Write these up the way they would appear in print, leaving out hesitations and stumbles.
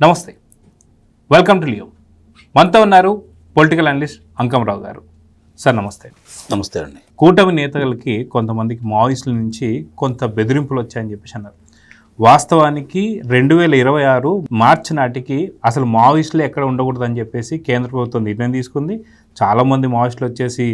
నమస్తే, welcome to Leo. మనతో ఉన్నారు పొలిటికల్ అనలిస్ట్ అంకమరావు గారు. సార్ నమస్తే. నమస్తే అండి. కూటమి నేతలకి కొంతమందికి మావోయిస్టుల నుంచి కొంత బెదిరింపులు వచ్చాయని చెప్పేసి అన్నారు. వాస్తవానికి 2026 మార్చి నాటికి అసలు మావోయిస్టులు ఎక్కడ ఉండకూడదని చెప్పేసి కేంద్ర ప్రభుత్వం నిర్ణయం తీసుకుంది. చాలామంది మావోయిస్టులు వచ్చేసి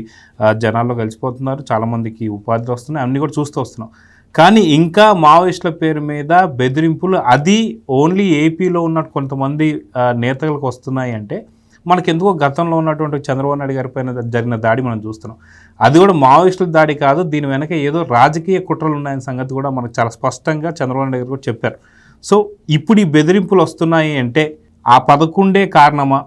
జనాల్లో కలిసిపోతున్నారు, చాలామందికి ఉపాధులు వస్తున్నాయి, అన్నీ కూడా చూస్తూ వస్తున్నాం. కానీ ఇంకా మావోయిస్టుల పేరు మీద బెదిరింపులు అది ఓన్లీ ఏపీలో ఉన్న కొంతమంది నేతలకు వస్తున్నాయి అంటే మనకెందుకో గతంలో ఉన్నటువంటి చంద్రబాబు నాయుడు గారి పైన జరిగిన దాడి మనం చూస్తున్నాం. అది కూడా మావోయిస్టుల దాడి కాదు, దీని వెనక ఏదో రాజకీయ కుట్రలు ఉన్నాయన్న సంగతి కూడా మనకు చాలా స్పష్టంగా చంద్రబాబు నాయుడు గారు కూడా చెప్పారు. సో ఇప్పుడు ఈ బెదిరింపులు వస్తున్నాయి అంటే ఆ 11 కారణమా,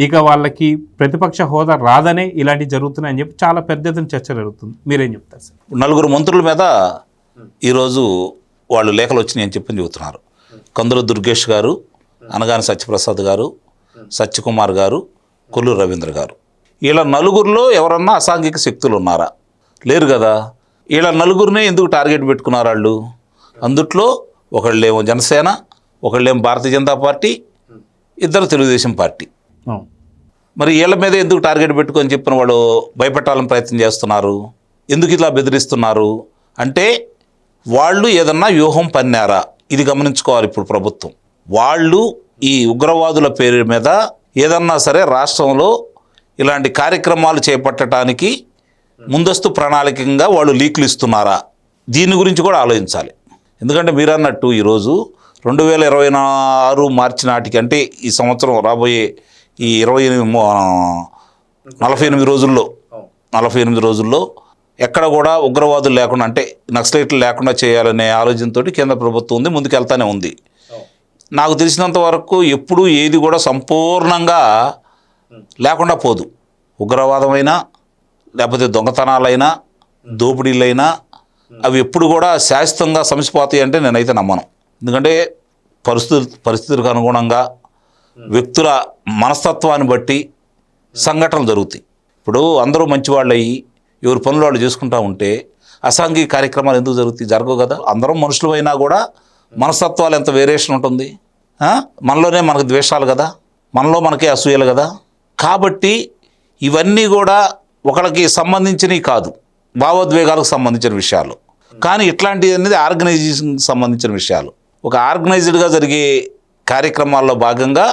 ఇక వాళ్ళకి ప్రతిపక్ష హోదా రాదనే ఇలాంటివి జరుగుతున్నాయని చెప్పి చాలా పెద్ద ఎత్తున చర్చ జరుగుతుంది. మీరేం చెప్తారు సార్? 4 మంత్రుల మీద ఈరోజు వాళ్ళు లేఖలు వచ్చినాయి అని చెప్పి చెబుతున్నారు. కందుల దుర్గేష్ గారు, అనగాని సత్యప్రసాద్ గారు, సత్యకుమార్ గారు, కొల్లూరు రవీంద్ర గారు. వీళ్ళ నలుగురిలో ఎవరన్నా అసాంఘిక శక్తులు ఉన్నారా? లేరు కదా. వీళ్ళ నలుగురినే ఎందుకు టార్గెట్ పెట్టుకున్నారు వాళ్ళు? అందుట్లో ఒకళ్ళేమో జనసేన, ఒకళ్ళేమో భారతీయ జనతా పార్టీ, ఇద్దరు తెలుగుదేశం పార్టీ. మరి వీళ్ళ మీద ఎందుకు టార్గెట్ పెట్టుకొని చెప్పిన వాళ్ళు భయపెట్టాలని ప్రయత్నం చేస్తున్నారు? ఎందుకు ఇట్లా బెదిరిస్తున్నారు అంటే వాళ్ళు ఏదన్నా వ్యూహం పన్నారా? ఇది గమనించుకోవాలి ఇప్పుడు ప్రభుత్వం. వాళ్ళు ఈ ఉగ్రవాదుల పేరు మీద ఏదన్నా సరే రాష్ట్రంలో ఇలాంటి కార్యక్రమాలు చేపట్టడానికి ముందస్తు ప్రణాళికంగా వాళ్ళు లీకులు ఇస్తున్నారా? దీని గురించి కూడా ఆలోచించాలి. ఎందుకంటే మీరు అన్నట్టు ఈరోజు 2026 మార్చి నాటికి అంటే ఈ సంవత్సరం రాబోయే ఈ 48 రోజుల్లో ఎక్కడ కూడా ఉగ్రవాదులు లేకుండా అంటే నక్సలైట్లు లేకుండా చేయాలనే ఆలోచనతో కేంద్ర ప్రభుత్వం ఉంది, ముందుకెళ్తానే ఉంది. నాకు తెలిసినంత వరకు ఎప్పుడూ ఏది కూడా సంపూర్ణంగా లేకుండా పోదు. ఉగ్రవాదమైనా లేకపోతే దొంగతనాలైనా దోపిడీలైనా అవి ఎప్పుడు కూడా శాశ్వతంగా సమసిపోతాయి అంటే నేనైతే నమ్మను. ఎందుకంటే పరిస్థితులకు అనుగుణంగా వ్యక్తుల మనస్తత్వాన్ని బట్టి సంఘటనలు జరుగుతాయి. ఇప్పుడు అందరూ మంచివాళ్ళు అయ్యి ఎవరి పనులు వాళ్ళు చేసుకుంటూ ఉంటే అసాంఘిక కార్యక్రమాలు ఎందుకు జరుగుతాయి? జరగవు కదా. అందరం మనుషులు అయినా కూడా మనస్తత్వాలు ఎంత వేరియేషన్ ఉంటుంది. మనలోనే మనకు ద్వేషాలు కదా, మనలో మనకే అసూయలు కదా. కాబట్టి ఇవన్నీ కూడా ఒకళ్ళకి సంబంధించినవి కాదు, భావోద్వేగాలకు సంబంధించిన విషయాలు. కానీ ఇట్లాంటివి అనేది ఆర్గనైజేషన్కి సంబంధించిన విషయాలు. ఒక ఆర్గనైజ్డ్గా జరిగే కార్యక్రమాల్లో భాగంగా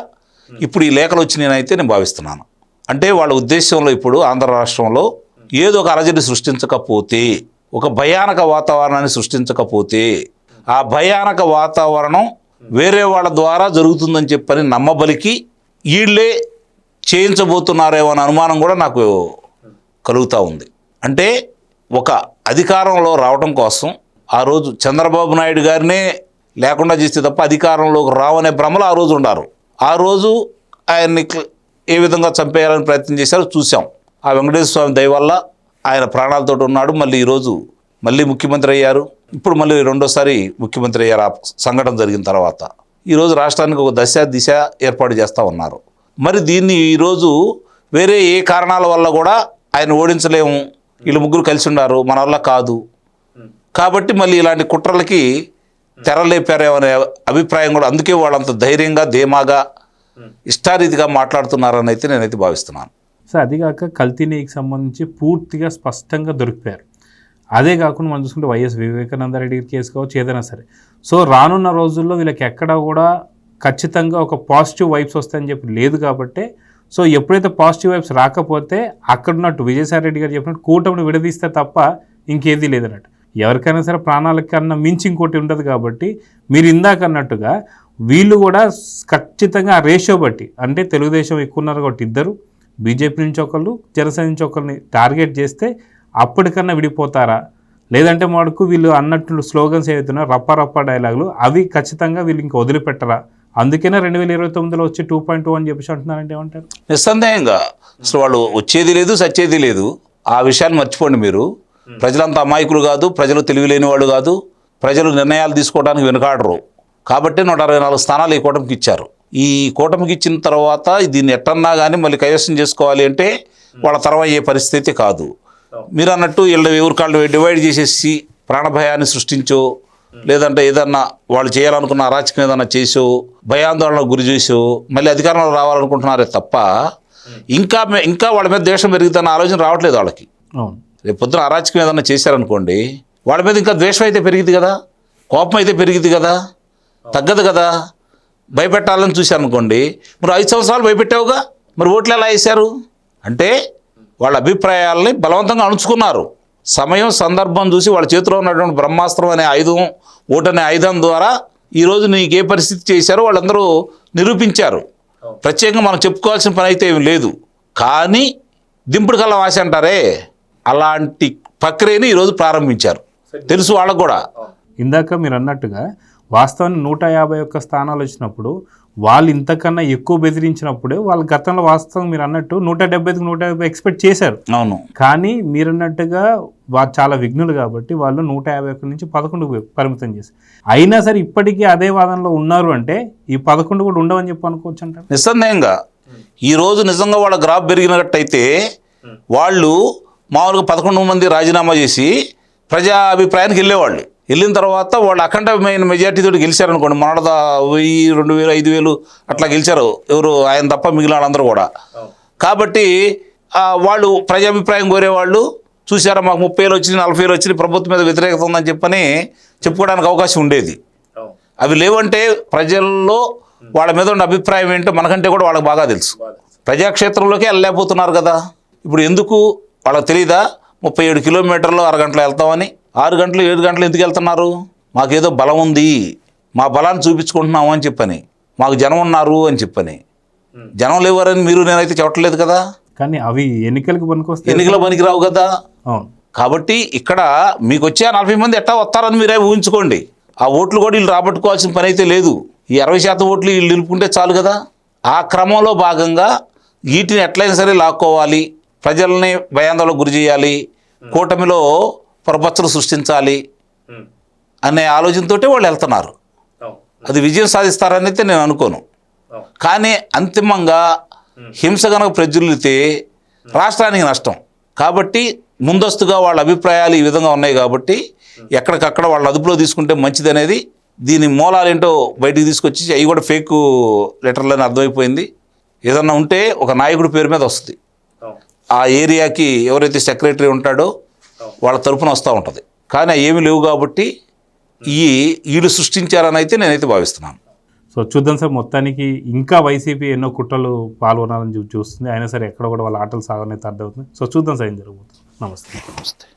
ఇప్పుడు ఈ లేఖలు వచ్చినాయనైతే నేను భావిస్తున్నాను. అంటే వాళ్ళ ఉద్దేశంలో ఇప్పుడు ఆంధ్ర రాష్ట్రంలో ఏదో ఒక అలజడి సృష్టించకపోతే, ఒక భయానక వాతావరణాన్ని సృష్టించకపోతే, ఆ భయానక వాతావరణం వేరే వాళ్ళ ద్వారా జరుగుతుందని చెప్పని నమ్మబలికి వీళ్ళే చేయించబోతున్నారేమో అనే అనుమానం కూడా నాకు కలుగుతూ ఉంది. అంటే ఒక అధికారంలో రావడం కోసం ఆ రోజు చంద్రబాబు నాయుడు గారినే లేకుండా చేస్తే తప్ప అధికారంలోకి రావనే భ్రమలు ఆ రోజు ఉన్నారు. ఆ రోజు ఆయన్ని ఏ విధంగా చంపేయాలని ప్రయత్నం చేశారో చూసాం. ఆ వెంకటేశ్వర స్వామి దయ వల్ల ఆయన ప్రాణాలతో ఉన్నాడు. మళ్ళీ ఈరోజు మళ్ళీ ముఖ్యమంత్రి అయ్యారు. ఇప్పుడు మళ్ళీ రెండోసారి ముఖ్యమంత్రి అయ్యారు. ఆ సంఘటన జరిగిన తర్వాత ఈరోజు రాష్ట్రానికి ఒక దిశ ఏర్పాటు చేస్తూ ఉన్నారు. మరి దీన్ని ఈరోజు వేరే ఏ కారణాల వల్ల కూడా ఆయన ఓడించలేము, వీళ్ళు ముగ్గురు కలిసి ఉన్నారు, మన వల్ల కాదు. కాబట్టి మళ్ళీ ఇలాంటి కుట్రలకి తెరలేపారేమనే అభిప్రాయం కూడా, అందుకే వాళ్ళంత ధైర్యంగా ధీమాగా ఇష్టారీతిగా మాట్లాడుతున్నారని అయితే నేనైతే భావిస్తున్నాను. సో అదిగాక కల్తీకి సంబంధించి పూర్తిగా స్పష్టంగా దొరికిపోయారు. అదే కాకుండా మనం చూసుకుంటే వైఎస్ వివేకానంద రెడ్డి కేసు కావచ్చు, ఏదైనా సరే. సో రానున్న రోజుల్లో వీళ్ళకి ఎక్కడా కూడా ఖచ్చితంగా ఒక పాజిటివ్ వైబ్స్ వస్తాయని చెప్పి లేదు. కాబట్టి సో ఎప్పుడైతే పాజిటివ్ వైబ్స్ రాకపోతే అక్కడున్నట్టు విజయసాయి రెడ్డి గారు చెప్పినట్టు కూటమిని విడదీస్తే తప్ప ఇంకేది లేదన్నట్టు. ఎవరికైనా సరే ప్రాణాలకన్నా మించి ఇంకోటి ఉండదు. కాబట్టి మీరు ఇందాక అన్నట్టుగా వీళ్ళు కూడా ఖచ్చితంగా ఆ రేషియో బట్టి, అంటే తెలుగుదేశం ఎక్కువ ఉన్నారు కాబట్టి ఇద్దరు, బీజేపీ నుంచి ఒకళ్ళు, జనసేన నుంచి ఒకరిని టార్గెట్ చేస్తే అప్పటికన్నా విడిపోతారా? లేదంటే మనకు వీళ్ళు అన్నట్లు స్లోగన్స్ ఏవైతున్నారో రప్ప రప్ప డైలాగులు అవి ఖచ్చితంగా వీళ్ళు ఇంకా వదిలిపెట్టరా? అందుకనే 2029లో వచ్చి 2.2 అని చెప్పేసి అంటున్నారంటే ఏమంటారు? నిస్సందేహంగా అసలు వాళ్ళు వచ్చేది లేదు, సచ్చేది లేదు. ఆ విషయాన్ని మర్చిపోండి మీరు. ప్రజలంతా అమాయకులు కాదు, ప్రజలు తెలివిలేని వాళ్ళు కాదు, ప్రజలు నిర్ణయాలు తీసుకోవడానికి వెనుకాడరు. కాబట్టి 164 స్థానాలు ఈ కూటమికి ఇచ్చారు. ఈ కూటమికి ఇచ్చిన తర్వాత దీన్ని ఎట్టన్నా కానీ మళ్ళీ కైవసం చేసుకోవాలి అంటే వాళ్ళ తర్వాత అయ్యే పరిస్థితి కాదు. మీరు అన్నట్టు వీళ్ళ ఎవరికాళ్ళు డివైడ్ చేసేసి ప్రాణభయాన్ని సృష్టించో లేదంటే ఏదన్నా వాళ్ళు చేయాలనుకున్న అరాచకం ఏదన్నా చేసో భయాందోళనకు గురి చేసో మళ్ళీ అధికారంలో రావాలనుకుంటున్నారే తప్ప ఇంకా వాళ్ళ మీద ద్వేషం పెరుగుతున్న ఆలోచన రావట్లేదు వాళ్ళకి. అవును. రేపు పొద్దున అరాచకం ఏదన్నా చేశారనుకోండి, వాళ్ళ మీద ఇంకా ద్వేషం అయితే పెరిగింది కదా, కోపం అయితే పెరిగింది కదా, తగ్గదు కదా. భయపెట్టాలని చూశారనుకోండి, మరి 5 సంవత్సరాలు భయపెట్టావుగా, మరి ఓట్లు ఎలా వేశారు అంటే వాళ్ళ అభిప్రాయాలని బలవంతంగా అణుచుకున్నారు. సమయం సందర్భం చూసి వాళ్ళ చేతిలో ఉన్నటువంటి బ్రహ్మాస్త్రం అనే ఆయుధం, ఓటు అనే ఆయుధం ద్వారా ఈరోజు నీకు ఏ పరిస్థితి చేశారో వాళ్ళందరూ నిరూపించారు. ప్రత్యేకంగా మనం చెప్పుకోవాల్సిన పని అయితే ఏమి లేదు. కానీ దింపుడు కల్లం ఆశ అంటారే, అలాంటి ప్రక్రియని ఈరోజు ప్రారంభించారు. తెలుసు వాళ్ళకు కూడా. ఇందాక మీరు అన్నట్టుగా వాస్తవానికి 151 స్థానాలు వచ్చినప్పుడు వాళ్ళు ఇంతకన్నా ఎక్కువ బెదిరించినప్పుడే వాళ్ళు గతంలో వాస్తవం మీరు అన్నట్టు 170కి 150 ఎక్స్పెక్ట్ చేశారు. అవును. కానీ మీరన్నట్టుగా వాళ్ళు చాలా విఘ్నులు కాబట్టి వాళ్ళు 151 నుంచి 11కు పరిమితం చేశారు. అయినా సరే ఇప్పటికీ అదే వాదనలో ఉన్నారు అంటే ఈ 11 కూడా ఉండవని చెప్పి అనుకోవచ్చు అంటారు. నిస్సందేహంగా ఈరోజు నిజంగా వాళ్ళ గ్రాఫ్ పెరిగినట్టయితే వాళ్ళు మామూలుగా 11 మంది రాజీనామా చేసి ప్రజా అభిప్రాయానికి వెళ్ళేవాళ్ళు. వెళ్ళిన తర్వాత వాళ్ళు అఖండమైన మెజార్టీతో గెలిచారనుకోండి, మొన్నట 1000, 2000, 5000 అట్లా గెలిచారు ఎవరు, ఆయన తప్ప మిగిలిన వాళ్ళందరూ కూడా. కాబట్టి వాళ్ళు ప్రజాభిప్రాయం కోరేవాళ్ళు. చూసారా మాకు 30,000 వచ్చినాయి, 40,000 వచ్చినాయి, ప్రభుత్వం మీద వ్యతిరేకత ఉందని చెప్పని చెప్పుకోవడానికి అవకాశం ఉండేది. అవి లేవంటే ప్రజల్లో వాళ్ళ మీద ఉన్న అభిప్రాయం ఏంటో మనకంటే కూడా వాళ్ళకి బాగా తెలుసు. ప్రజాక్షేత్రంలోకి వెళ్ళలేకపోతున్నారు కదా. ఇప్పుడు ఎందుకు వాళ్ళకి తెలియదా 37 కిలోమీటర్లు అరగంటలో వెళ్తామని? 6 గంటలు 7 గంటలు ఎందుకు వెళ్తున్నారు? మాకేదో బలం ఉంది, మా బలాన్ని చూపించుకుంటున్నాము అని చెప్పని, మాకు జనం ఉన్నారు అని చెప్పని. జనం లేవారని మీరు నేనైతే చెప్పట్లేదు కదా. కానీ అవి ఎన్నికలకు పనికొస్తాయి, ఎన్నికల పనికిరావు కదా. కాబట్టి ఇక్కడ మీకు వచ్చే 40 మంది ఎట్టా వస్తారని మీరే ఊహించుకోండి. ఆ ఓట్లు కూడా వీళ్ళు రాబట్టుకోవాల్సిన పని అయితే లేదు. ఈ 60% ఓట్లు వీళ్ళు నిలుపుకుంటే చాలు కదా. ఆ క్రమంలో భాగంగా వీటిని ఎట్లయినా సరే లాక్కోవాలి, ప్రజల్ని భయాందోళనకు గురి చేయాలి, కూటమిలో పొరపచ్చలు సృష్టించాలి అనే ఆలోచనతోటే వాళ్ళు వెళ్తున్నారు. అది విజయం సాధిస్తారని అయితే నేను అనుకోను. కానీ అంతిమంగా హింస కనుక ప్రజ్వలితే రాష్ట్రానికి నష్టం. కాబట్టి ముందస్తుగా వాళ్ళ అభిప్రాయాలు ఈ విధంగా ఉన్నాయి కాబట్టి ఎక్కడికక్కడ వాళ్ళ అదుపులో తీసుకుంటే మంచిది అనేది, దీని మూలాలేంటో బయటికి తీసుకొచ్చి అవి కూడా ఫేక్ లెటర్లని అర్థమైపోయింది. ఏదన్నా ఉంటే ఒక నాయకుడి పేరు మీద వస్తుంది, ఆ ఏరియాకి ఎవరైతే సెక్రటరీ ఉంటాడో వాళ్ళ తరపున వస్తూ ఉంటుంది. కానీ ఏమీ లేవు కాబట్టి వీళ్ళు సృష్టించారని అయితే నేనైతే భావిస్తున్నాను. సో చూద్దాం సార్, మొత్తానికి ఇంకా వైసీపీ ఎన్నో కుట్రలు పాల్గొనాలని చూస్తుంది. అయినా సరే ఎక్కడ కూడా వాళ్ళ ఆటలు సాగనైతే అర్థమవుతుంది. సో చూద్దాం సార్ ఏం జరుగుతుంది. నమస్తే.